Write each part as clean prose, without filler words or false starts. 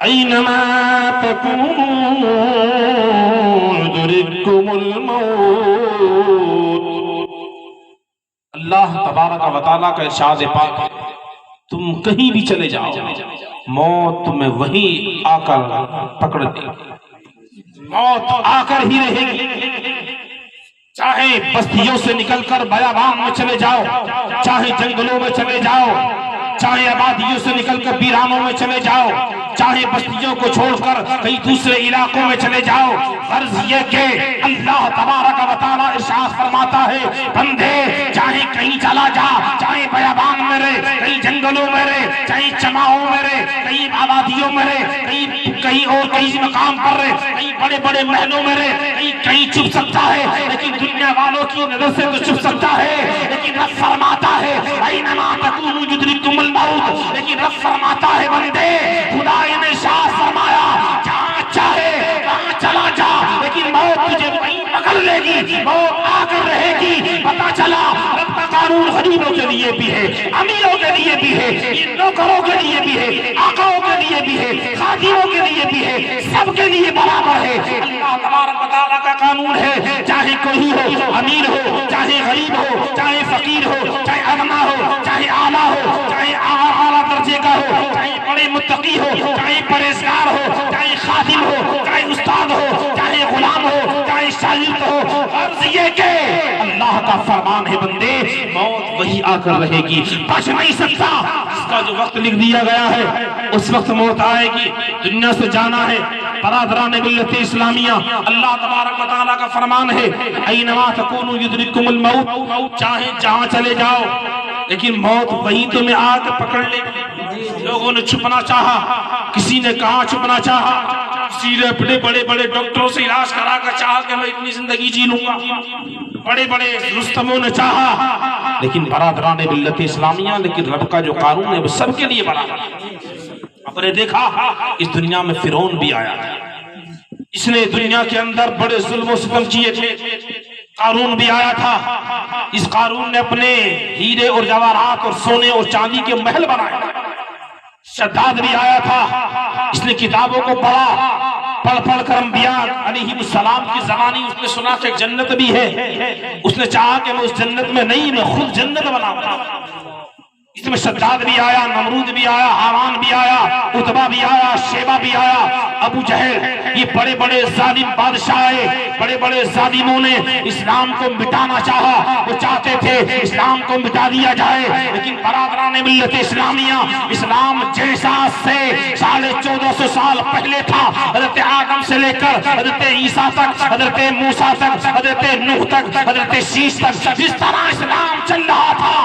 Anima تکونوا یدرککم الموت۔ اللہ تبارک و تعالیٰ کا ارشاد پاک ہے، تم کہیں بھی چلے جاؤ موت تمہیں وہیں آ کر پکڑ لے گی، موت آ کر ہی رہے گی۔ چاہے بستیوں سے نکل کر بیابان میں چلے جاؤ، چاہے جنگلوں میں چلے جاؤ، چاہے آبادیوں سے نکل کر ویرانوں میں چلے جاؤ، چاہے بستیوں کو چھوڑ کر کئی دوسرے علاقوں میں چلے جاؤ، غرض یہ کہ اللہ تبارک و تعالیٰ ارشاد فرماتا ہے بندے چاہے کہیں چلا جا، چاہے بیابان میں رہے، کئی جنگلوں میں رہے، چاہے چماؤں میں رہے، کئی آبادیوں میں رہے، کہیں اور کئی مقام پر رہے، کئی بڑے بڑے محلوں میں رہے، کہیں چھپ سکتا ہے لیکن دنیا والوں کی نظر سے تو چھپ سکتا ہے، لیکن رب فرماتا ہے اینما تکونوا یدرککم الموت، لیکن رب فرماتا ہے بندے خدا نے ارشاد فرمایا جہاں چاہے وہاں چلا جا لیکن موت تجھے وہیں پکڑ لے گی، موت آ کر رہے گی۔ پتا چلا رب کا قانون غریبوں کے لیے بھی ہے، امیروں کے لیے بھی ہے، نوکروں کے لیے بھی ہے، آقاؤں کے لیے بھی ہے، خادموں کے لیے بھی ہے، سب کے لیے برابر ہے۔ اللہ تبارک و تعالیٰ کا قانون ہے چاہے کوئی ہو، امیر ہو، چاہے غریب ہو، چاہے فقیر ہو، چاہے اغنا ہو، چاہے اعلیٰ ہو، چاہے اعلیٰ درجے کا ہو، چاہے بڑے متقی ہو، چاہے پرہیزگار ہو، چاہے خادم ہو، چاہے استاد ہو، چاہے غلام ہو، چاہے شاگرد ہو، غرض یہ کہ اللہ کا فرمان ہے بندے موت وہی آ کر رہے گی، بچ نہیں سکتا۔ اس کا جو وقت لکھ دیا گیا ہے اس وقت موت آئے گی، دنیا سے جانا ہے۔ برادران ملت اسلامیہ، اللہ تبارک و تعالیٰ کا فرمان ہے اینما تکونوا یدرککم الموت، چاہے جہاں چلے جاؤ لیکن موت وہیں تمہیں آ کر پکڑ لے گی۔ لوگوں نے چھپنا چاہا، کسی نے کہاں چھپنا چاہا، کسی نے اپنے بڑے بڑے ڈاکٹروں سے علاج کرا کر چاہا کہ میں اتنی زندگی جی لوں گا، بڑے بڑے رستموں نے چاہا، لیکن برادران ملت اسلامیہ لیکن رب کا جو قانون ہے وہ سب کے لیے برابر ہے۔ آپ نے دیکھا اس دنیا میں فرعون بھی آیا تھا، اس نے دنیا کے اندر بڑے ظلم و ستم کیے تھے۔ قارون بھی آیا تھا، اس قارون نے اپنے ہیرے اور جواہرات اور سونے اور چاندی کے محل بنائے۔ شداد بھی آیا تھا، اس نے کتابوں کو پڑھا، پڑھ پڑھ کر انبیاء علیہ السلام کی زبانی اس نے سنا کہ جنت بھی ہے، اس نے چاہا کہ میں اس جنت میں نہیں میں خود جنت بناؤں۔ اس میں شداد بھی آیا، نمرود بھی آیا، حامان بھی آیا، عتبہ بھی آیا، شیبہ بھی آیا، ابو جہل، یہ بڑے بڑے ظالم بادشاہ آئے۔ بڑے بڑے ظالموں نے اسلام کو مٹانا چاہا، وہ چاہتے تھے اسلام کو مٹا دیا جائے، لیکن برادران ملت اسلامیہ اسلام جیسا سے 1450 سال پہلے تھا، حضرت آدم سے لے کر حضرت عیسیٰ تک، حضرت موسیٰ تک، حضرت نوح تک، حضرت شیش تک، جس طرح اسلام چل رہا تھا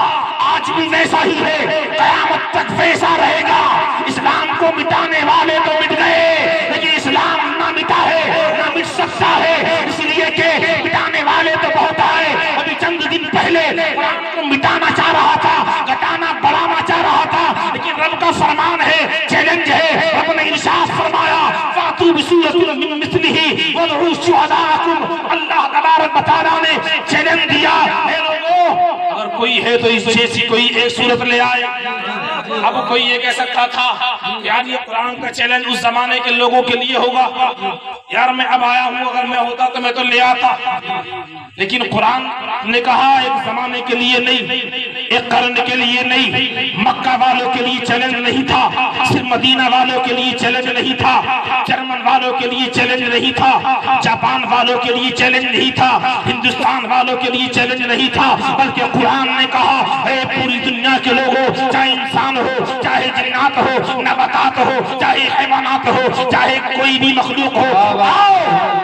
آج بھی ویسا ہی ہے، قیامت تک ویسا رہے گا۔ اسلام کو مٹانے والے تو مٹ گئے لیکن اسلام نہ مٹا ہے نہ مٹ سکتا ہے، اس لیے کہ مٹانے والے تو بہت آئے۔ ابھی چند دن پہلے قرآن کو مٹانا چاہ رہا تھا، گٹانا بڑھانا چاہ رہا تھا، لیکن رب کا فرمان ہے، چیلنج ہے، رب نے ارشاد فرمایا فَأْتُوا بِسُورَةٍ مِّن مِّثْلِهِ وَادْعُوا شُهَدَاءَكُمْ۔ اللہ تبارک و تعالیٰ نے چیلنج دیا، اے لوگوں اگر کوئی ہے تو اس جیسی کوئی ایک صورت لے آئے۔ اب کوئی یہ کہہ سکتا تھا یار یہ قرآن کا چیلنج اس زمانے کے لوگوں کے لیے ہوگا، یار میں اب آیا ہوں، اگر میں ہوتا تو میں تو لے آتا، لیکن قرآن نے کہا ایک زمانے کے لیے نہیں، ایک قرن کے لیے نہیں، مکہ والوں کے لیے چیلنج نہیں تھا، صرف مدینہ والوں کے لیے چیلنج نہیں تھا، جرمن والوں کے لیے چیلنج نہیں تھا، جاپان والوں کے لیے چیلنج نہیں تھا، ہندوستان والوں کے لیے چیلنج نہیں تھا، بلکہ قرآن نے کہا اے پوری دنیا کے لوگوں، چاہے انسان ہو، چاہے جنات ہو، نباتات ہو، چاہے حیوانات ہو، چاہے کوئی بھی مخلوق ہو، آؤ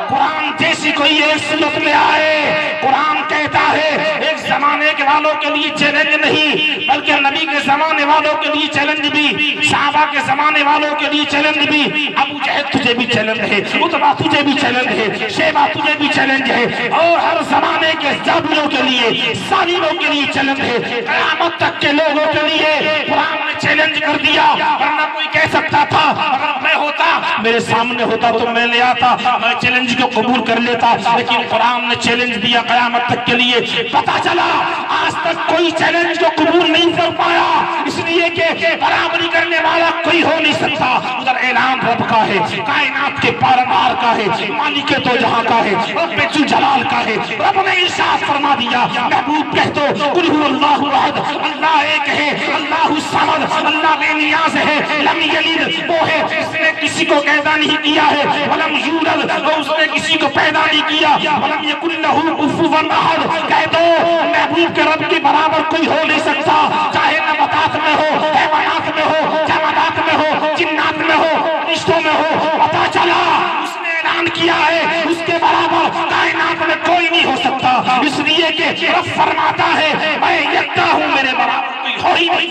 قرآن جیسی کوئی ایک صورت لے آئے۔ قرآن کہتا ہے ایک زمانے کے والوں کے لیے چیلنج نہیں بلکہ نبی کے زمانے والوں کے لیے چیلنج بھی، صحابہ کے زمانے والوں کے لیے چیلنج بھی، ابو جہل تجھے بھی چیلنج ہے، عتبہ تجھے بھی چیلنج ہے، شیبہ تجھے بھی چیلنج ہے، اور ہر زمانے کے ظالموں کے لیے، ظالموں کے لیے چیلنج ہے، قیامت تک کے لوگوں کے لیے قرآن نے چیلنج کر دیا۔ ورنہ کوئی کہہ سکتا تھا اگر میں ہوتا میرے سامنے ہوتا تو میں لے آتا، میں چیلنج کو قبول کر لیتا، لیکن قرآن نے چیلنج دیا قیامت تک کے لیے۔ پتا چلا آج تک کوئی چیلنج کو قبول نہیں کر پایا، اس لیے کہ برابری کرنے والا کوئی ہو نہیں سکتا۔ ادھر اعلان رب کا ہے، کائنات کے پالنہار کا ہے، مالک تو جہاں کا ہے، رب جلال کا ہے۔ رب نے ارشاد فرما دیا، محبوب کہہ دو قل هو اللہ احد، اللہ ایک ہے، اللہ الصمد، اللہ بے نیاز ہے، لم یلد وہ ہے اس نے کسی کو پیدا نہیں کیا ہے، ولم یولد اور اس نے کسی کو پیدا نہیں کیا، ولم یکن لہ کفوا احد۔ کہہ دو محبوب کے رب کے برابر کوئی ہو نہیں سکتا، چاہے نباتات میں ہو، حیوانات میں ہو، جمادات میں ہو، جنات میں ہو، فرشتوں میں ہو۔ پتا چلا اس نے اعلان کیا ہے اس کے برابر کائنات میں کوئی نہیں ہو سکتا، اس لیے کہ رب فرماتا ہے میں یکتا ہوں، میرے برابر کوئی ہو ہی نہیں۔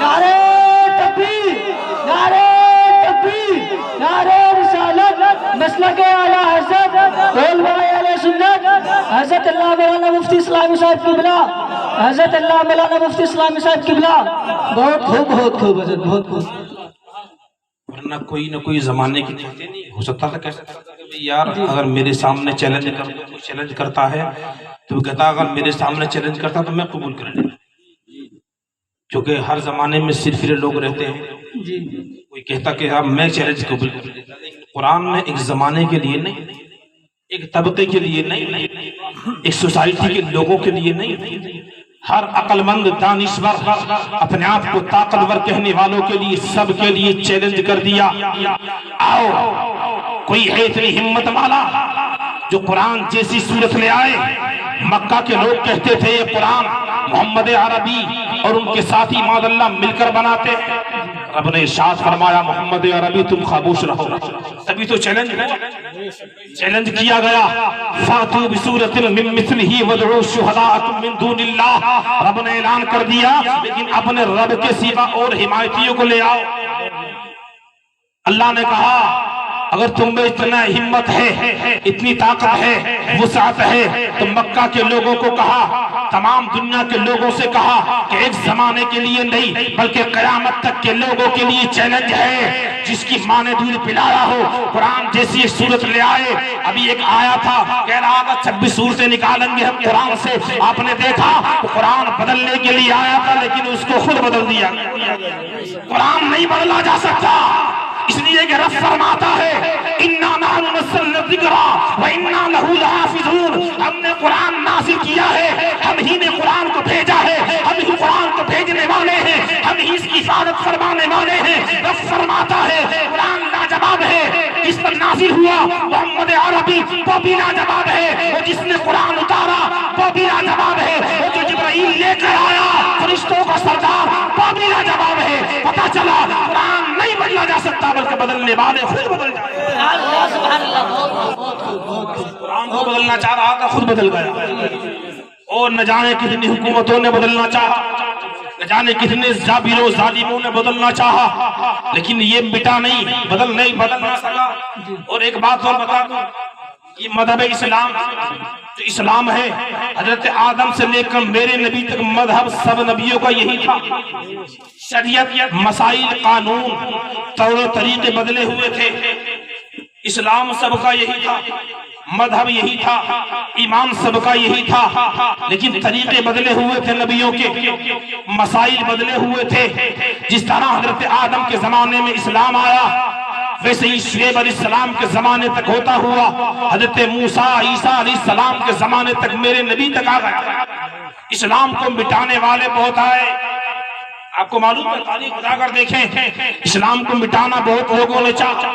نعرہ تکبیر، نعرہ تکبیر، نعرہ رسالت، مسلک اعلیٰ حضرت علماء اہل سنت حضرت اللہ مولانا مفتی اسلامی صاحب قبلہ، حضرت اللہ مولانا مفتی اسلامی صاحب قبلہ۔ بہت خوب، بہت خوب حضرت، بہت خوب۔ ورنہ کوئی نہ کوئی زمانے کی چیزیں نہیں ہو سکتا تھا، کہہ سکتا تھا کہ یار اگر میرے سامنے چیلنج کرتا ہے تو وہ کہتا اگر میرے سامنے چیلنج کرتا تو میں قبول کر لیتا، کیونکہ ہر زمانے میں صرف لوگ رہتے ہیں۔ جی کوئی کہتا کہ اب میں چیلنج قبول کر لیتا، لیکن قرآن میں ایک زمانے کے لیے نہیں، ایک طبقے کے لیے نہیں، ایک سوسائٹی کے لوگوں کے لیے نہیں، ہر عقل مند دانشور اپنے آپ کو طاقتور کہنے والوں کے لیے، سب کے لیے چیلنج کر دیا۔ آؤ کوئی ہے اتنی ہمت والا جو قرآن جیسی صورت لے آئے؟ مکہ کے لوگ کہتے تھے یہ قرآن محمد عربی اور ان کے ساتھی معاذ اللہ مل کر بناتے۔ رب نے ارشاد فرمایا محمد عربی تم خاموش رہو، تبھی تو چیلنج کیا گیا، فاتو بسورۃ من مثلہ وادعوا شہداءکم من دون اللہ۔ رب نے اعلان کر دیا لیکن اپنے رب کے سوا اور حمایتیوں کو لے آؤ۔ اللہ نے کہا اگر تم میں اتنا ہمت ہے، اتنی طاقت ہے، وسعت ہے، تو مکہ کے لوگوں کو کہا، تمام دنیا کے لوگوں سے کہا کہ ایک زمانے کے لیے نہیں بلکہ قیامت تک کے لوگوں کے لیے چیلنج ہے، جس کی ماں نے دودھ پلایا ہو قرآن جیسی ایک صورت لے آئے۔ ابھی ایک آیا تھا کہہ رہا تھا 26 صورتیں نکالیں گے ہم قرآن سے، آپ نے دیکھا قرآن بدلنے کے لیے آیا تھا لیکن اس کو خود بدل دیا۔ قرآن نہیں بدلا جا سکتا، اس لیے کہ رب فرماتا ہے اِنَّا نَحْنُ نَزَّلْنَا الذِّکْرَ وَإِنَّا لَهُ لَحَافِظُونَ۔ ہم نے قرآن نازل کیا ہے، ہم ہی نے قرآن کو بھیجا ہے، ہم ہی قرآن کو بھیجنے والے ہیں، ہم ہی اس کی حفاظت فرمانے والے ہیں۔ رب فرماتا ہے قرآن لاجواب ہے، جس پر نازل ہوا محمد عربی وہ بھی لاجواب ہے، اور جس نے قرآن اتارا وہ بھی لاجواب ہے، اور جو جبرائیل لے کر آیا فرشتوں کا سردار وہ بھی لاجواب ہے۔ پتا چلا قرآن نہیں بدلا جا سکتا بلکہ بدلنے والے خود بدل جائے۔ قرآن کو بدلنا چاہ رہا تھا خود بدل گیا، اور نہ جانے کتنی حکومتوں نے بدلنا چاہا، نہ جانے کتنے جابروں ظالموں نے بدلنا چاہا، لیکن یہ مٹا نہیں، بدل نہ سکا۔ اور ایک بات اور بتا دوں، یہ مذہب اسلام جو اسلام ہے، حضرت آدم سے لے کر میرے نبی تک مذہب سب نبیوں کا یہی تھا۔ شریعت، مسائل، قانون، طور و طریقے بدلے ہوئے تھے، اسلام سب کا یہی تھا، مذہب یہی تھا، ایمان سب کا یہی تھا، لیکن طریقے بدلے ہوئے تھے نبیوں کے، مسائل بدلے ہوئے تھے۔ جس طرح حضرت آدم کے زمانے میں اسلام آیا ویسے ہی شعیب علیہ السلام کے زمانے تک ہوتا ہوا حضرت موسیٰ عیسیٰ علیہ السلام کے زمانے تک میرے نبی تک آ گیا۔ اسلام کو مٹانے والے بہت آئے، آپ کو معلوم ہے، تاریخ اٹھا کر دیکھیں، اسلام کو مٹانا بہت لوگوں نے چاہا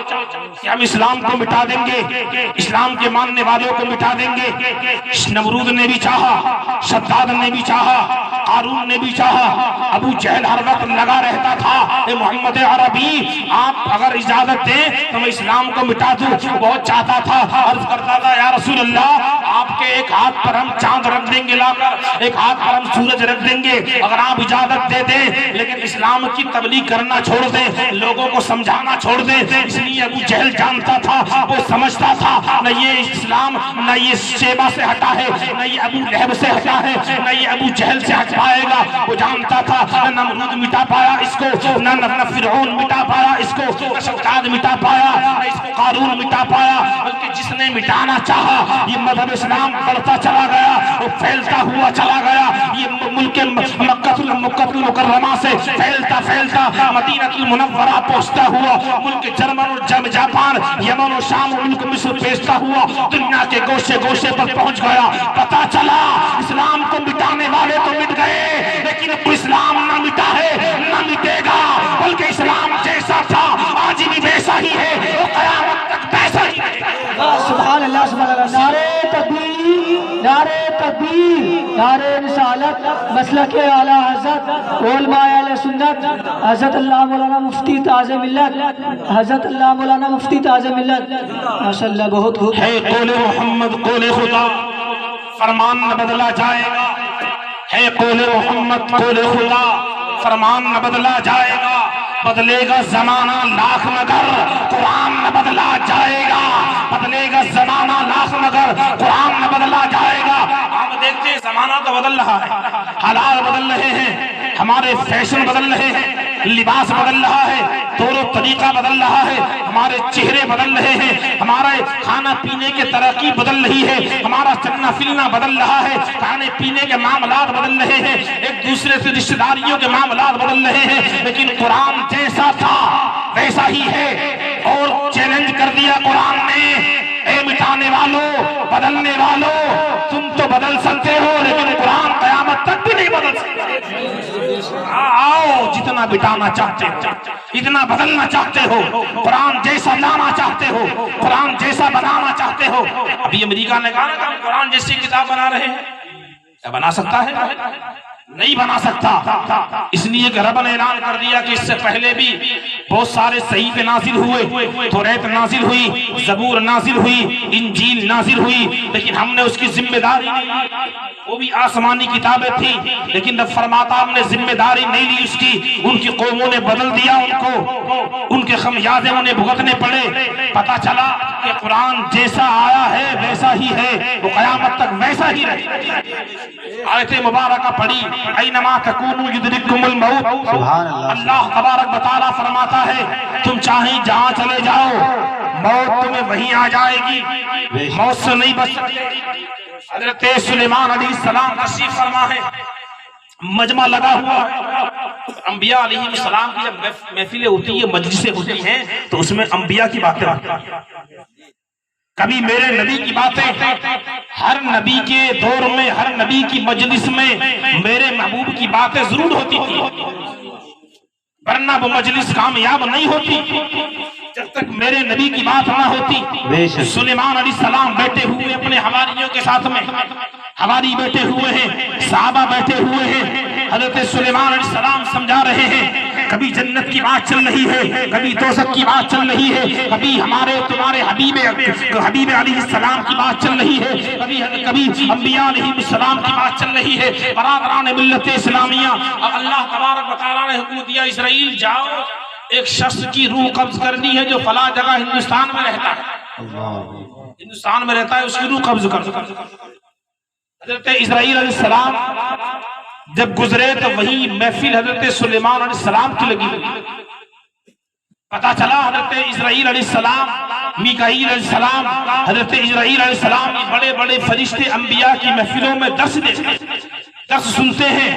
کہ ہم اسلام کو مٹا دیں گے، اسلام کے ماننے والوں کو مٹا دیں گے۔ نمرود نے بھی چاہا، شداد نے بھی چاہا، قارون نے بھی چاہا، ابو جہل ہر وقت لگا رہتا تھا اے محمد عربی آپ اگر اجازت دیں تو میں اسلام کو مٹا دوں۔ بہت چاہتا تھا، عرض کرتا تھا یا رسول اللہ آپ کے ایک ہاتھ پر ہم چاند رکھ دیں گے لا کر، ایک ہاتھ پر ہم سورج رکھ دیں گے اگر آپ اجازت دے دیں، لیکن اسلام کی تبلیغ کرنا چھوڑ دیں، لوگوں کو سمجھانا چھوڑ دیں۔ اس لیے ابو جہل جانتا تھا، وہ سمجھتا تھا نہ یہ اسلام نہ یہ شیبہ سے ہٹا ہے، نہ یہ ابو لہب سے ہٹا ہے، نہ یہ ابو جہل سے ہٹ پائے گا۔ وہ جانتا تھا نہ نمرود مٹا پایا اس کو، نہ فرعون مٹا پایا اس کو، نہ شداد مٹا پایا، نہ قارون مٹا پایا، بلکہ جس نے مٹانا چاہا یہ مذہب اسلام بڑھتا چلا گیا، وہ پھیلتا ہوا چلا گیا، یہ ملک مکہ المکرمہ سے پھیلتا پھیلتا مدینہ المنورہ پہنچتا ہوا، ملک جرمن اور جاپان، یمن و شام و ملک مصر بھیجتا ہوا دنیا کے گوشے گوشے پر پہنچ گیا۔ پتا چلا اسلام کو مٹانے والے تو مٹ گئے، لیکن اب اسلام نہ مٹا ہے نہ مٹے گا، بلکہ اسلام جیسا تھا آج بھی ویسا ہی ہے، وہ قیامت تک ویسا ہی ہے۔ سبحان اللہ سبحان اللہ۔ نعرہ تکبیر، نعرہ تکبیر، نعرہ رسالت، مسلک اعلیٰ حضرت علماء اہل سنت حضرت اللہ مولانا مفتی تاج ملت، حضرت اللہ مولانا مفتی تاج ملت، ماشاءاللہ بہت خوب ہے قول محمد قول خدا، فرمان نہ بدلا جائے گا، ہے قول محمد قول خدا، فرمان نہ بدلا جائے گا، بدلے گا زمانہ لاکھ مگر قرآن نہ بدلا جائے گا، بدلے گا زمانہ لاکھ مگر قرآن نہ بدلا جائے گا۔ آپ دیکھتے ہیں زمانہ تو بدل رہا ہے، حالات بدل رہے ہیں، ہمارے فیشن بدل رہے ہیں، لباس بدل رہا ہے، طور و طریقہ بدل رہا ہے، ہمارے چہرے بدل رہے ہیں، ہمارے کھانا پینے کے ترقی بدل رہی ہے، ہمارا چلنا پھرنا بدل رہا ہے، کھانے پینے کے معاملات بدل رہے ہیں، ایک دوسرے سے رشتہ داریوں کے معاملات بدل رہے ہیں، لیکن قرآن جیسا تھا ویسا ہی ہے۔ اور چیلنج کر دیا قرآن نے، اے مٹانے والوں، بدلنے والوں، تم تو بدل سکتے ہو لیکن قرآن قیامت تک بھی نہیں بدل سکتے۔ آؤ جتنا بٹانا چاہتے ہو، اتنا بدلنا چاہتے ہو، قرآن جیسا لانا چاہتے ہو، قرآن جیسا بنانا چاہتے ہو۔ ابھی امریکہ نے کہا کہ ہم قرآن جیسی کتاب بنا رہے ہیں، کیا بنا سکتا ہے؟ نہیں بنا سکتا، اس لیے کہ رب نے اعلان کر دیا کہ اس سے پہلے بھی بہت سارے صحیفے نازل ہوئے، توریت نازل ہوئی، زبور نازل ہوئی، انجیل نازل ہوئی، لیکن ہم نے اس کی ذمہ داری نہیں لی۔ وہ بھی آسمانی کتابیں تھیں، لیکن رب فرماتا ہم نے ذمہ داری نہیں لی اس کی، ان کی قوموں نے بدل دیا ان کو، ان کے خمیازے انہیں بھگتنے پڑے۔ پتا چلا کہ قرآن جیسا آیا ہے ویسا ہی ہے، وہ قیامت تک ویسا ہی رہے۔ آیت مبارکہ پڑھی، اینما تکونوا یدرککم الموت، اللہ تبارک و تعالیٰ فرماتا ہے تم چاہیں جہاں چلے جاؤ موت تمہیں وہیں آ جائے گی، موت سے نہیں بچ سکتے۔ حضرت سلیمان علیہ السلام تشریف فرما ہے، مجمع لگا ہوا ہے، انبیاء علیہ السلام کی جب محفلیں ہوتی ہیں، مجلسیں ہوتی ہیں تو اس میں انبیاء کی باتیں ہوتی ہیں، کبھی میرے نبی کی باتیں، ہر نبی کے دور میں ہر نبی کی مجلس میں میرے محبوب کی باتیں ضرور ہوتی تھی، ورنہ وہ مجلس کامیاب نہیں ہوتی جب تک میرے نبی کی بات نہ ہوتی۔ سلیمان علیہ السلام بیٹھے ہوئے اپنے حواریوں کے ساتھ میں، حواری بیٹھے ہوئے ہیں، صحابہ بیٹھے ہوئے ہیں، حضرت سلیمان علیہ السلام سمجھا رہے ہیں، کبھی جنت کی بات چل رہی ہے، کبھی دوزخ کی بات چل رہی ہے، کبھی ہمارے تمہارے حبیب علیہ السلام کی بات چل رہی ہے، کبھی انبیاء علیہ السلام کی بات چل رہی ہے۔ برادران ملت اسلامیہ، اب اللہ تبارک و تعالیٰ نے حکم دیا اسرائیل جاؤ، ایک شخص کی روح قبض کرنی ہے جو فلاں جگہ ہندوستان میں رہتا ہے، ہندوستان میں رہتا ہے، اس کی روح قبض کر۔ حضرت اسرائیل علیہ السلام جب گزرے تو وہی محفل حضرت سلیمان علیہ السلام کی لگی ہوئی۔ پتا چلا حضرت اسرائیل علیہ السلام، میکائیل علیہ السلام، حضرت اسرائیل علیہ السلام یہ بڑے بڑے فرشتے انبیاء کی محفلوں میں درس دیتے ہیں، درس سنتے ہیں،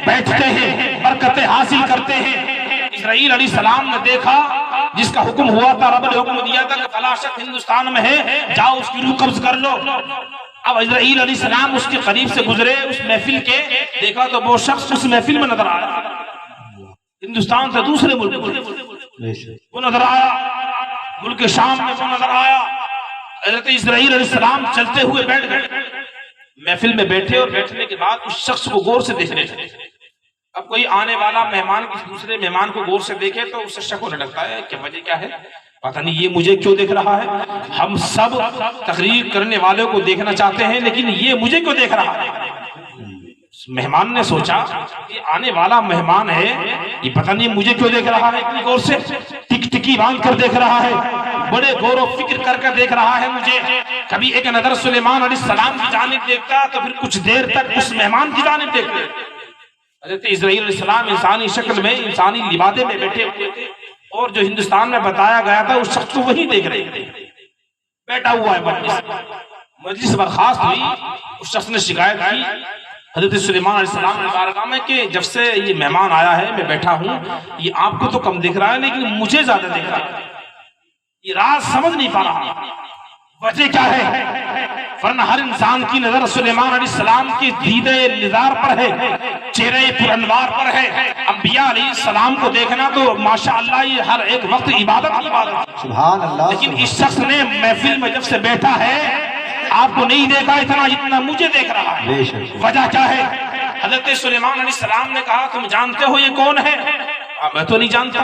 بیٹھتے ہیں، برکتیں حاصل کرتے ہیں۔ اسرائیل علیہ السلام نے دیکھا جس کا حکم ہوا تھا، رب نے حکم دیا تھا کہ فلاں شخص ہندوستان میں ہے، جاؤ اس کی روح قبض کر لو۔ اب اسرائیل علیہ السلام اس کے قریب سے گزرے، اس محفل کے، دیکھا تو وہ شخص اس محفل میں نظر آیا، ہندوستان سے دوسرے ملک میں وہ نظر آیا، ملک شام میں وہ نظر آیا۔ حضرت اسرائیل علیہ السلام چلتے ہوئے بیٹھ گئے، محفل میں بیٹھے، اور بیٹھنے کے بعد اس شخص کو غور سے دیکھنے لگے۔ اب کوئی آنے والا مہمان کسی دوسرے مہمان کو غور سے دیکھے تو اس سے شک ہونے لگتا ہے کہ وجہ کیا ہے، پتہ نہیں یہ مجھے کیوں دیکھ رہا ہے۔ ہم سب تقریر کرنے والوں کو دیکھنا چاہتے ہیں لیکن یہ مجھے کیوں دیکھ رہا ہے۔ مہمان نے سوچا کہ آنے والا مہمان ہے، یہ پتہ نہیں مجھے کیوں دیکھ رہا ہے، اتنی غور سے ٹک ٹکی باندھ کر دیکھ رہا ہے، بڑے غور و فکر کر کر دیکھ رہا ہے مجھے۔ کبھی ایک نظر سلیمان علیہ السلام کی جانب دیکھتا تو پھر کچھ دیر تک اس مہمان کی جانب دیکھتے۔ حضرت اسرائیل علیہ السلام انسانی شکل میں، انسانی لبادے میں بیٹھے ہوئے تھے، اور جو ہندوستان میں بتایا گیا تھا اس شخص کو وہی دیکھ رہے تھے، بیٹھا ہوا ہے مجلس برخاست ہوئی، اس شخص نے شکایت کی حضرت سلیمان علیہ السلام نے بارگاہ میں کہ جب سے یہ مہمان آیا ہے میں بیٹھا ہوں، یہ آپ کو تو کم دیکھ رہا ہے لیکن مجھے زیادہ دیکھ رہا ہے، یہ راز سمجھ نہیں پا رہا، وجہ کیا ہے؟ ورنہ ہر انسان کی نظر سلیمان علیہ السلام کی دیدے نظار پر ہے، چہرے پر انوار پر ہے۔ انبیاء علیہ السلام کو دیکھنا تو ماشاءاللہ یہ ہر ایک وقت عبادت سبحان اللہ، لیکن اس شخص نے محفل میں جب سے بیٹھا ہے آپ کو نہیں دیکھا اتنا جتنا مجھے دیکھ رہا ہے۔ بے شک، وجہ کیا ہے؟ حضرت سلیمان علیہ السلام نے کہا تم جانتے ہو یہ کون ہے؟ میں تو نہیں جانتا،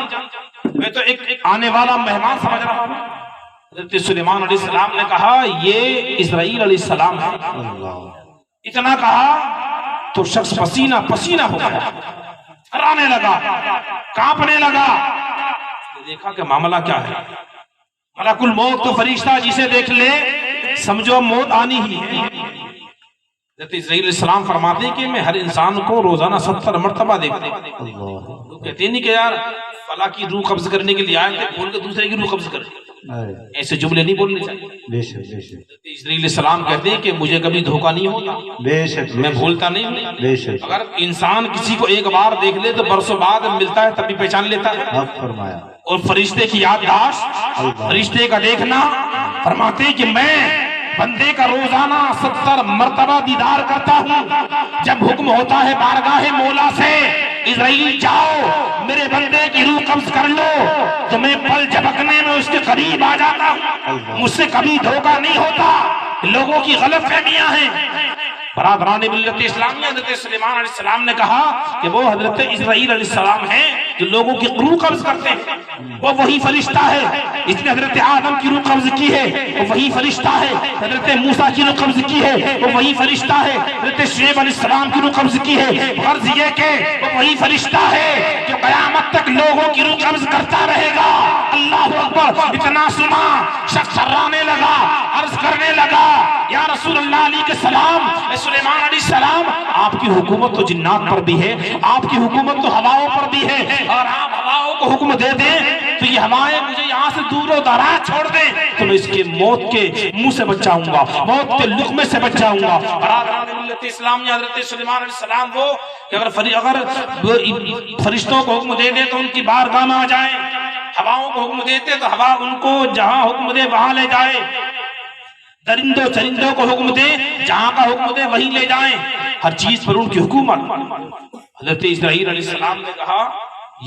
میں تو ایک آنے والا مہمان سمجھ رہا ہوں۔ حضرت سلیمان علیہ السلام نے کہا یہ اسرائیل علیہ السلام ہے۔ اتنا کہا تو شخص پسینہ پسینہ ہو گیا، تھرانے لگا، کانپنے لگا۔ دیکھا کہ معاملہ کیا ہے؟ ملک الموت تو فرشتہ جسے دیکھ لے سمجھو موت آنی ہی ہے۔ حضرت اسرائیل علیہ السلام فرماتے ہیں کہ میں ہر انسان کو روزانہ 70 مرتبہ دیکھتے ہیں۔ لوگ کہتے نہیں کہ یار فلاں کی روح قبض کرنے کے لیے آئے تھے بول کے دوسرے کی روح قبض کر، ایسے جملے نہیں بولنے چاہیے۔ بے شک، بے شک، اسرائیل علیہ السلام کہتے ہیں کہ مجھے کبھی دھوکہ نہیں ہوتا، بے شک، میں بھولتا نہیں ہوں۔ بے شک، اگر انسان کسی کو ایک بار دیکھ لے تو برسوں بعد ملتا ہے تب بھی پہچان لیتا ہے۔ اب فرمایا، اور فرشتے کی یادداشت، فرشتے کا دیکھنا، فرماتے ہیں کہ میں بندے کا روزانہ 70 مرتبہ دیدار کرتا ہوں۔ جب حکم ہوتا ہے بارگاہ مولا سے اسرائیل جاؤ میرے بندے کی روح قبض کر لو، تو میں پل جھپکنے میں اس کے قریب آ جاتا ہوں۔ مجھ سے کبھی دھوکہ نہیں ہوتا۔ لوگوں کی غلط فہمیاں ہیں۔ برادران ملت اسلامیہ، حضرت سلیمان علیہ السلام نے کہا کہ وہ حضرت اسرائیل علیہ السلام ہیں جو لوگوں کی روح قبض کرتے ہیں، وہ وہی فرشتہ ہے جس نے حضرت آدم کی روح قبض کی ہے، وہ وہی فرشتہ ہے حضرت موسیٰ کی روح قبض کی ہے، وہ وہی فرشتہ ہے حضرت شعیب علیہ السلام کی روح قبض کی ہے۔ غرض یہ کہ وہ وہی فرشتہ ہے جو قیامت تک لوگوں کی روح قبض کرتا رہے گا۔ اللہ اکبر! اتنا سنا شخص ہرانے لگا، عرض کرنے لگا یا رسول اللہ علیہ السلام، سلیمان علیہ السلام آپ کی حکومت تو جنات پر بھی ہے، آپ کی حکومت تو ہواؤں پر بھی ہے، اور آپ ہواؤں کو حکم دے دیں تو یہ ہوائیں مجھے یہاں سے دور و دراز چھوڑ دیں تو میں اس کے موت کے منہ سے بچ جاؤں گا، موت کے لقمے سے بچ جاؤں گا۔ برادران ملت اسلامیہ، حضرت سلیمان علیہ السلام وہ کہ اگر فرشتوں کو حکم دے دے تو ان کی بارگاہ میں آ جائیں، ہواؤں کو حکم دیتے تو ہوا ان کو جہاں حکم دے وہاں لے جائے، درندوں چرندوں کو حکم دے جہاں کا حکم دے وہیں لے جائیں، ہر چیز پر ان کی حکومت۔ حضرت اسرائیل علیہ السلام نے کہا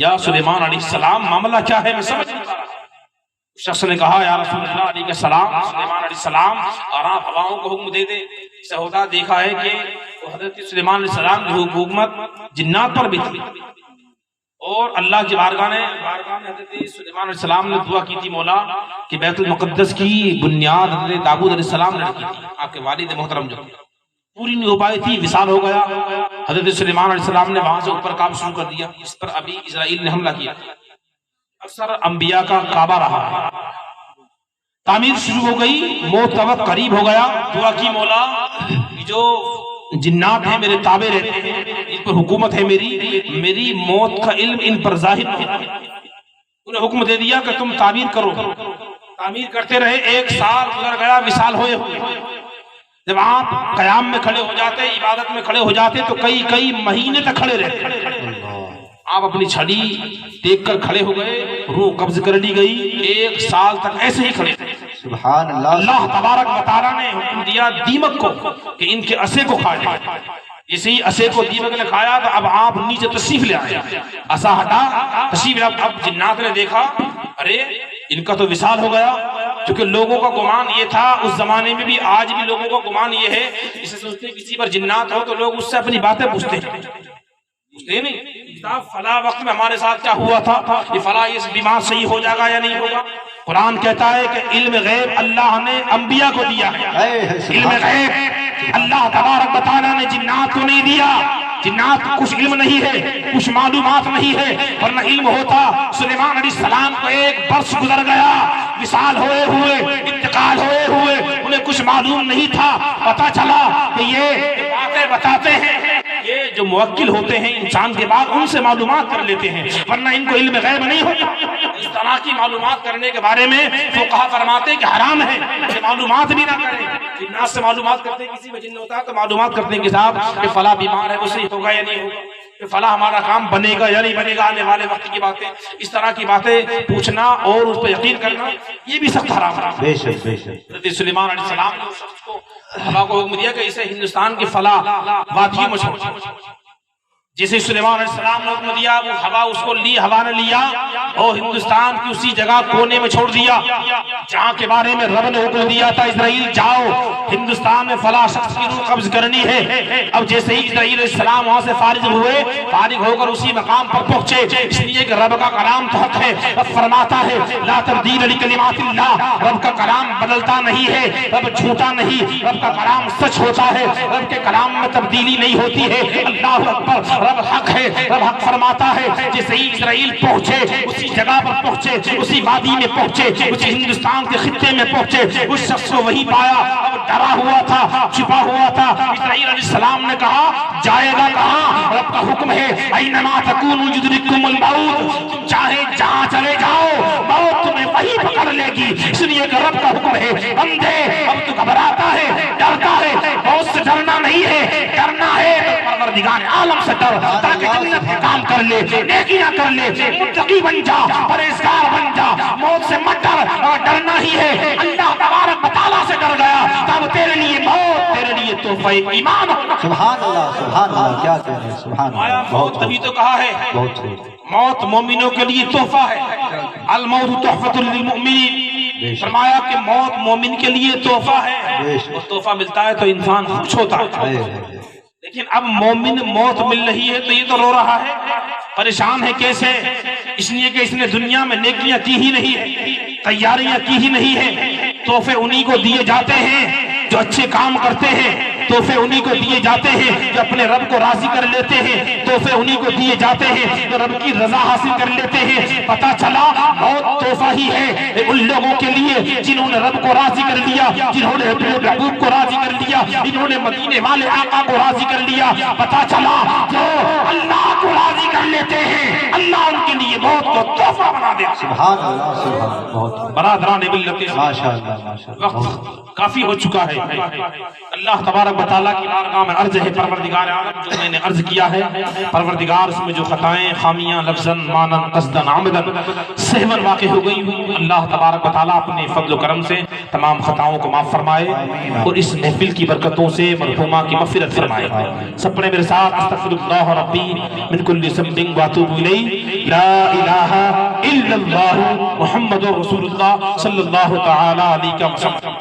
یا سلیمان علیہ السلام معاملہ کیا ہے میں سمجھ نہیں پا رہا۔ شخص نے کہا یا رسول اللہ علیہ السلام، سلیمان علیہ السلام اور آپ ہواؤں کو حکم دے دیں۔ اسے ہوتا دیکھا ہے کہ حضرت سلیمان علیہ السلام کی حکومت جنات پر بھی تھی، اور اللہ کی بارگاہ میں حضرت سلیمان علیہ السلام نے دعا کی تھی مولا کہ بیت المقدس کی بنیاد حضرت داؤد علیہ السلام نے رکھی تھی، آپ کے والد محترم جو پوری نہیں ہو پائی تھی، وصال ہو گیا۔ حضرت سلیمان علیہ السلام نے وہاں سے اوپر کام شروع کر دیا، اس پر ابھی اسرائیل نے حملہ کیا۔ اکثر انبیاء کا کعبہ رہا ہے، تعمیر شروع ہو گئی، موت کا وقت قریب ہو گیا، دعا کی مولا جو جنات ہیں میرے تابع رہتے ہیں، ان پر حکومت ہے میری موت کا علم ان پر ظاہر ہو۔ انہیں حکم دے دیا کہ تم تعمیر کرو، تعمیر کرتے رہے، 1 سال گزر گیا، وصال ہوئے ہوئے۔ جب آپ قیام میں کھڑے ہو جاتے، عبادت میں کھڑے ہو جاتے تو کئی مہینے تک کھڑے رہتے۔ آپ اپنی چھڑی دیکھ کر کھڑے ہو گئے، روح قبض کر لی گئی، 1 سال تک ایسے ہی کھڑے تھے۔ سبحان اللہ، اللہ تبارک و تعالیٰ نے حکم دیا دیمک کو کہ ان کے عصے کو کھا جائے۔ اسی عصے کو دیمک نے کھایا تو اب آپ نیچے تشریف لے آئے، عصا ہٹا تشریف لے۔ اب جنات نے دیکھا ارے ان کا تو وصال ہو گیا، کیونکہ لوگوں کا گمان یہ تھا اس زمانے میں بھی، آج بھی لوگوں کا گمان یہ ہے، اسے سوچتے کسی پر جنات ہو تو لوگ اس سے اپنی باتیں پوچھتے ہیں، پوچھتے نہیں فلاں وقت میں ہمارے ساتھ کیا ہوا تھا، یہ فلاں یہ بیمار صحیح ہو جائے گا یا نہیں ہوگا۔ قرآن کہتا ہے کہ علم غیب اللہ نے انبیاء کو دیا ہے، علم غیب اللہ تبارک و تعالیٰ نے جنات کو نہیں دیا۔ جنات کو کچھ علم نہیں ہے، کچھ معلومات نہیں ہے، ورنہ علم ہوتا سلیمان علیہ السلام کو 1 برس گزر گیا، وصال ہوئے ہوئے، انتقال ہوئے ہوئے، انہیں کچھ معلوم نہیں تھا۔ پتا چلا کہ یہ باتیں بتاتے ہیں یہ جو موکل ہوتے ہیں انسان کے بعد ان سے معلومات کر لیتے ہیں، ورنہ ان کو علم غیب نہیں ہوتا۔ اس طرح کی معلومات کرنے کے بارے میں فقہا فرماتے ہیں کہ حرام ہے کہ معلومات بھی نہ کریں۔ جنات سے معلومات کرتے کسی میں جن ہوتا ہے تو معلومات کرتے ہیں کہ صاحب کہ فلاں بیمار ہے، وہ صحیح ہوگا یا نہیں ہوگا، کہ فلاں ہمارا کام بنے گا یا نہیں بنے گا، آنے والے وقت کی باتیں، اس طرح کی باتیں پوچھنا اور اس پہ یقین کرنا یہ بھی سخت حرام ہے۔ بے شک بے شک۔ حضرت سلیمان علیہ السلام نے اس شخص کو ہوا کو حکم دیا کہ اسے ہندوستان کی فلاں وادیوں میں چھوڑ، جسے سلیمان علیہ السلام نے حکم دیا وہ ہوا اس کو لی، ہوا نے لیا اور ہندوستان کی اسی جگہ کونے میں چھوڑ دیا جہاں کے بارے میں رب نے حکم دیا تھا اسرائیل جاؤ ہندوستان میں فلاں شخص کی روح قبض کرنی ہے۔ اب جیسے ہی اسرائیل علیہ السلام وہاں سے فارغ ہوئے، فارغ ہو کر اسی مقام پر پہنچے، اس لیے کہ رب کا کلام تو حق ہے، رب فرماتا ہے لا تبدیل لکلمات اللہ، رب کا کلام بدلتا نہیں ہے، رب جھوٹا نہیں، رب کا کلام سچ ہوتا ہے، رب کے کلام میں تبدیلی نہیں ہوتی ہے۔ اللہ اکبر، رب حق ہے، رب حق فرماتا ہے۔ جیسے ہی اسرائیل پہنچے اسی جگہ پر پہنچے، اسی وادی میں پہنچے، اسی ہندوستان کے خطے میں پہنچے، اس شخص کو وہی پایا، اب ڈرا ہوا تھا، چھپا ہوا تھا۔ اسرائیل علیہ السلام نے کہا جائے گا کہاں؟ رب کا حکم ہے اینما تکونوا یدرککم الموت، تم چاہے جہاں چلے جاؤ موت تمہیں وہی پکڑ لے گی، اس لیے کہ رب کا حکم ہے۔ بندے اب تو گھبراتا ہے، ڈرتا ہے، بہت سے ڈرنا نہیں ہے، ڈرنا ہے پروردگار عالم سے ڈر، تاکہ جنت کے کام کر لے، نیکیاں کر لے، متقی بن جا، پرہیزگار بن جا، موت سے مت ڈر، اور ڈرنا ہی ہے۔ اللہ تبارک و تعالیٰ سے ڈر گیا تب تیرے لیے موت، تیرے لیے تحفہ ایمان ہوگا۔ سبحان اللہ کیا کہہ رہے ہیں، سبحان آیا اللہ، موت تبھی تو کہا ہے بہت صحیح۔ موت مومنوں کے لیے تحفہ ہے، الموت تحفۃ للمؤمنین، فرمایا کہ موت مومن کے لیے تحفہ ہے، وہ تحفہ ملتا ہے تو انسان خوش ہوتا ہے۔ لیکن اب مومن موت مل رہی ہے تو یہ تو رو رہا ہے، پریشان ہے کیسے؟ اس لیے کہ اس نے دنیا میں نیکیاں کی ہی نہیں ہے، تیاریاں کی ہی نہیں ہے۔ تحفے انہی کو دیے جاتے ہیں جو اچھے کام کرتے ہیں، تحفے انہی کو دیے جاتے ہیں جو اپنے رب کو راضی کر لیتے ہیں، تحفے انہی کو دیے جاتے ہیں جو رب کی رضا حاصل کر لیتے ہیں۔ پتہ چلا موت تحفہ ہی ہے ان لوگوں کے لیے جنہوں نے رب کو راضی کر لیا، جنہوں نے محبوب کو راضی کر لیا، جنہوں نے مدینے والے آقا کو راضی کر لیا۔ پتہ چلا جو اللہ کو راضی کر لیتے ہیں اللہ ان کے لیے موت کو تحفہ بنا دے۔ سبحان اللہ، سبحان اللہ، بہت برادران ملت، ماشاء اللہ ماشاء اللہ۔ وقت کافی ہو چکا ہے۔ اللہ تبارک و تعالیٰ کی بارگاہ میں عرض ہے پروردگار عالم جو میں نے عرض کیا ہے، پروردگار اس میں جو خطائیں خامیاں لفظاً مانن قصداً عمداً سہواً واقع ہو گئی ہوں، اللہ تبارک و تعالیٰ اپنے فضل و کرم سے تمام خطاؤں کو معاف فرمائے اور اس محفل کی برکتوں سے مرحومہ کی مغفرت فرمائے۔ سب پڑھیں میرے ساتھ استغفر اللہ ربی من کل ذنب واتوب الیہ، لا الہ الا اللہ محمد رسول اللہ صلی اللہ تعالی علیہ وسلم۔